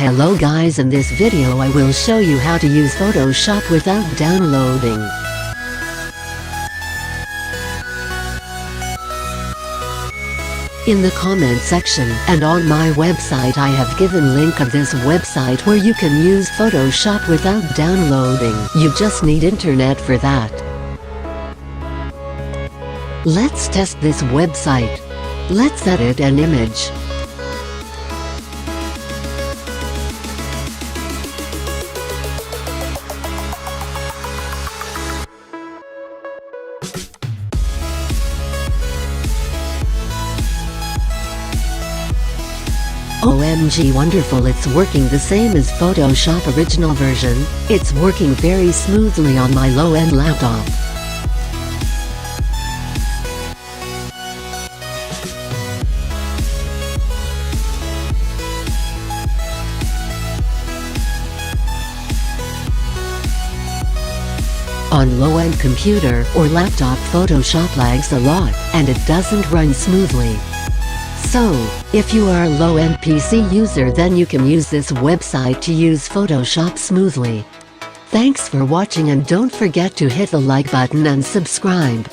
Hello guys, in this video I will show you how to use Photoshop without downloading. In the comment section and on my website I have given link of this website where you can use Photoshop without downloading. You just need internet for that. Let's test this website. Let's edit an image. OMG wonderful, it's working the same as Photoshop original version. It's working very smoothly on my low-end laptop. On low-end computer or laptop Photoshop lags a lot, and it doesn't run smoothly. So, if you are a low-end PC user then you can use this website to use Photoshop smoothly. Thanks for watching and don't forget to hit the like button and subscribe.